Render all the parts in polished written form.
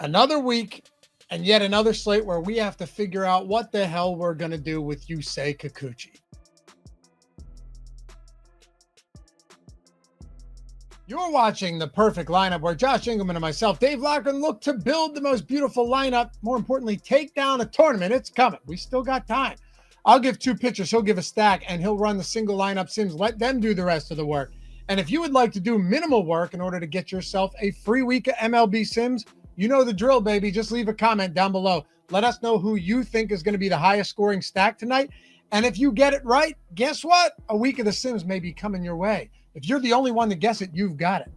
Another week and yet another slate where we have to figure out what the hell we're going to do with Yusei Kikuchi. You're watching The Perfect Lineup, where Josh Engleman and myself, Dave Loughran, look to build the most beautiful lineup. More importantly, take down a tournament. It's coming. We still got time. I'll give two pitchers. He'll give a stack, and he'll run the single lineup sims. Let them do the rest of the work. And if you would like to do minimal work in order to get yourself a free week of MLB sims, you know the drill, baby. Just leave a comment down below. Let us know who you think is going to be the highest scoring stack tonight. And if you get it right, guess what? A week of the sims may be coming your way. If you're the only one to guess it, you've got it.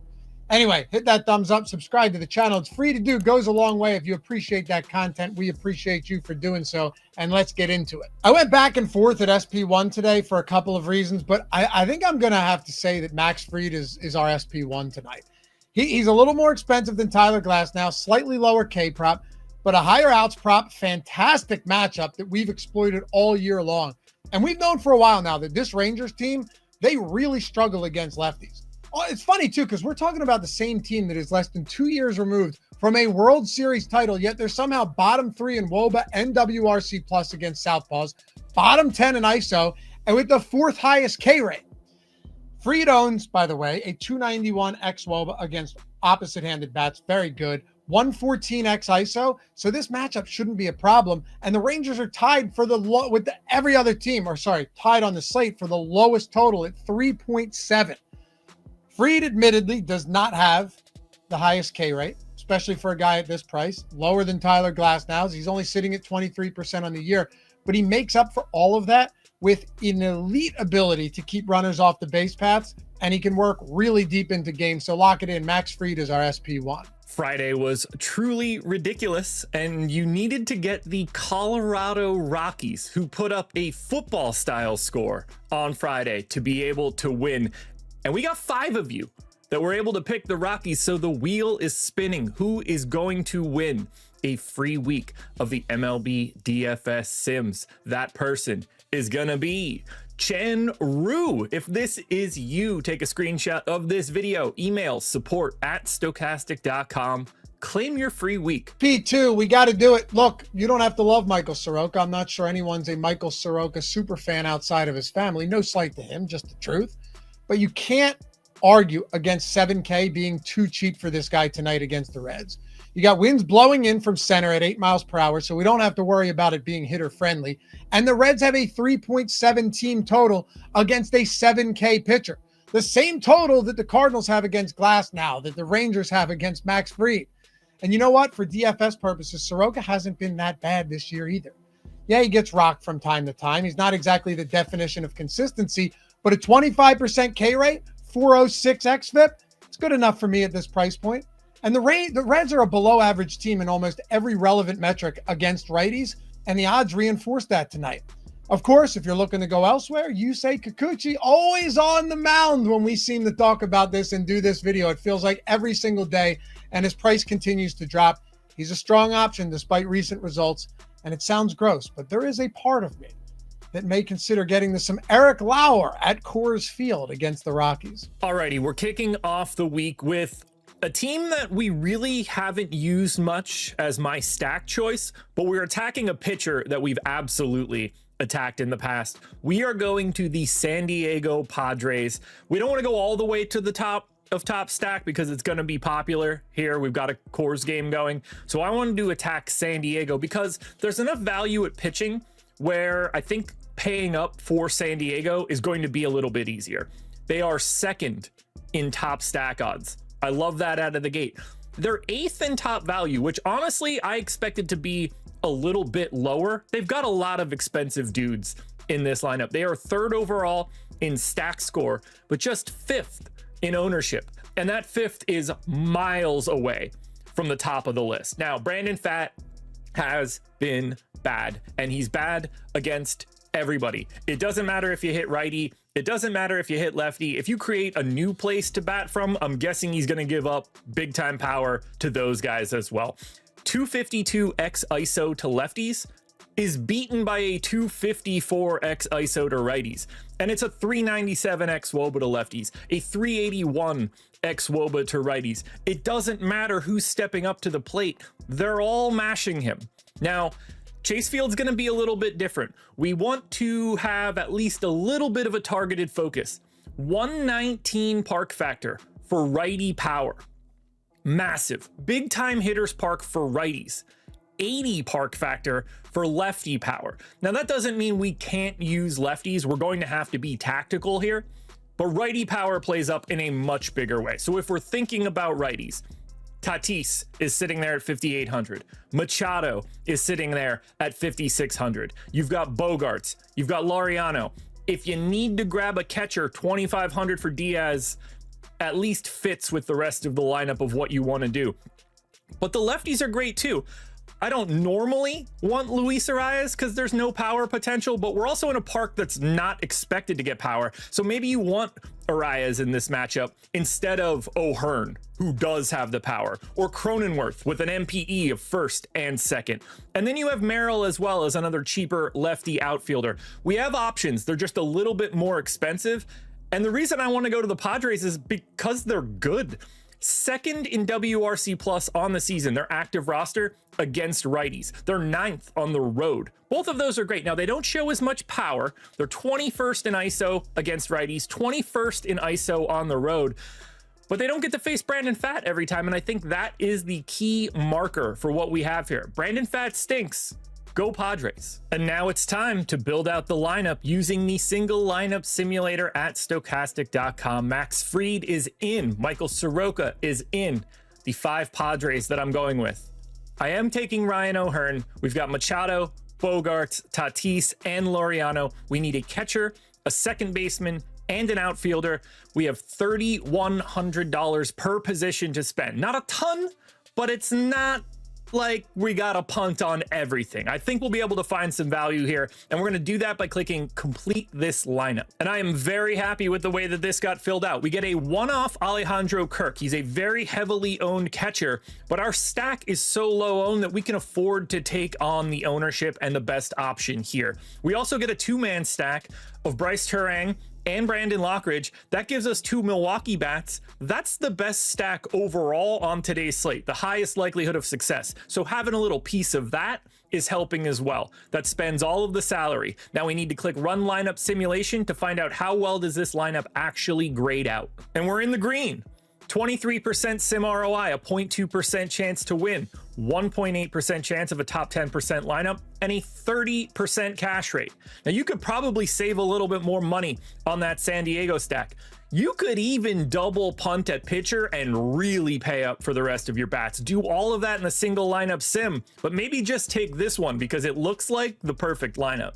Anyway, hit that thumbs up, subscribe to the channel. It's free to do, goes a long way. If you appreciate that content, we appreciate you for doing so. And let's get into it. I went back and forth at SP1 today for a couple of reasons, but I think I'm going to have to say that Max Fried is our SP1 tonight. He's a little more expensive than Tyler Glasnow, slightly lower K prop, but a higher outs prop. Fantastic matchup that we've exploited all year long. And we've known for a while now that this Rangers team, they really struggle against lefties. Oh, it's funny, too, because we're talking about the same team that is less than 2 years removed from a World Series title, yet they're somehow bottom 3 in WOBA and WRC plus against Southpaws, bottom 10 in ISO, and with the 4th highest K rate. Fried owns, by the way, a 291 x WOBA against opposite-handed bats. Very good. 114 x ISO. So this matchup shouldn't be a problem. And the Rangers are tied for every other team, tied on the slate for the lowest total at 3.7. Fried admittedly does not have the highest K rate, especially for a guy at this price, lower than Tyler Glasnow's. He's only sitting at 23% on the year, but he makes up for all of that with an elite ability to keep runners off the base paths, and he can work really deep into games. So lock it in. Max Fried is our SP1. Friday was truly ridiculous, and you needed to get the Colorado Rockies, who put up a football-style score on Friday, to be able to win. And we got 5 of you that were able to pick the Rockies, so the wheel is spinning. Who is going to win a free week of the MLB DFS Sims? That person is gonna be Chen Rue. If this is you, take a screenshot of this video, email support@stokastic.com, claim your free week. P2, we got to do it. Look, you don't have to love Michael Soroka. I'm not sure anyone's a Michael Soroka super fan outside of his family. No slight to him, just the truth. But you can't argue against 7K being too cheap for this guy tonight against the Reds. You got winds blowing in from center at 8 miles per hour, so we don't have to worry about it being hitter friendly. And the Reds have a 3.7 team total against a 7K pitcher. The same total that the Cardinals have against Glasnow, that the Rangers have against Max Fried. And you know what? For DFS purposes, Soroka hasn't been that bad this year either. Yeah, he gets rocked from time to time. He's not exactly the definition of consistency, but a 25% K rate, 406 xFIP, it's good enough for me at this price point. And the Reds are a below average team in almost every relevant metric against righties, and the odds reinforce that tonight. Of course, if you're looking to go elsewhere, Yusei Kikuchi, always on the mound when we seem to talk about this and do this video. It feels like every single day, and his price continues to drop. He's a strong option despite recent results, and it sounds gross, but there is a part of me that may consider getting some Eric Lauer at Coors Field against the Rockies. Alrighty, we're kicking off the week with a team that we really haven't used much as my stack choice, but we're attacking a pitcher that we've absolutely attacked in the past. We are going to the San Diego Padres. We don't want to go all the way to the top of top stack because it's going to be popular here. We've got a Coors game going. So I wanted to attack San Diego because there's enough value at pitching where I think paying up for San Diego is going to be a little bit easier. They are second in top stack odds. I love that out of the gate. They're 8th in top value, which honestly, I expected to be a little bit lower. They've got a lot of expensive dudes in this lineup. They are 3rd overall in stack score, but just 5th in ownership. And that 5th is miles away from the top of the list. Now, Brandon Pfaadt has been bad, and he's bad against everybody. It doesn't matter if you hit righty. It doesn't matter if you hit lefty. If you create a new place to bat from, I'm guessing he's going to give up big time power to those guys as well. 252 x ISO to lefties is beaten by a 254x ISO to righties. And it's a 397x WOBA to lefties, a 381x WOBA to righties. It doesn't matter who's stepping up to the plate. They're all mashing him. Now, Chase Field's going to be a little bit different. We want to have at least a little bit of a targeted focus. 119 park factor for righty power. Massive. Big time hitters park for righties. 80 park factor for lefty power. Now that doesn't mean we can't use lefties. We're going to have to be tactical here, but righty power plays up in a much bigger way. So if we're thinking about righties, Tatis is sitting there at 5,800. Machado is sitting there at 5,600. You've got Bogarts. You've got Laureano. If you need to grab a catcher, 2,500 for Diaz at least fits with the rest of the lineup of what you want to do. But the lefties are great too. I don't normally want Luis Arias because there's no power potential, but we're also in a park that's not expected to get power. So maybe you want Arias in this matchup instead of Loughran, who does have the power, or Cronenworth with an MPE of first and second. And then you have Merrill as well as another cheaper lefty outfielder. We have options. They're just a little bit more expensive. And the reason I want to go to the Padres is because they're good. Second in WRC plus on the season, their active roster against righties. They're 9th on the road. Both of those are great. Now, they don't show as much power. They're 21st in ISO against righties, 21st in ISO on the road, but they don't get to face Brandon Pfaadt every time. And I think that is the key marker for what we have here. Brandon Pfaadt stinks. Go Padres. And now it's time to build out the lineup using the single lineup simulator at Stokastic.com. Max Fried is in. Michael Soroka is in. The 5 Padres that I'm going with. I am taking Ryan Loughran. We've got Machado, Bogarts, Tatis, and Laureano. We need a catcher, a second baseman, and an outfielder. We have $3,100 per position to spend. Not a ton, but it's not like we got a punt on everything. I think we'll be able to find some value here, and we're going to do that by clicking complete this lineup. And I am very happy with the way that this got filled out. We get a one-off Alejandro Kirk. He's a very heavily owned catcher, but our stack is so low owned that we can afford to take on the ownership and the best option here. We also get a 2-man stack of Bryce Turang and Brandon Lockridge. That gives us 2 Milwaukee bats. That's the best stack overall on today's slate, the highest likelihood of success. So having a little piece of that is helping as well. That spends all of the salary. Now we need to click run lineup simulation to find out how well does this lineup actually grade out. And we're in the green. 23% sim ROI, a 0.2% chance to win, 1.8% chance of a top 10% lineup, and a 30% cash rate. Now you could probably save a little bit more money on that San Diego stack. You could even double punt at pitcher and really pay up for the rest of your bats. Do all of that in a single lineup sim, but maybe just take this one because it looks like the perfect lineup.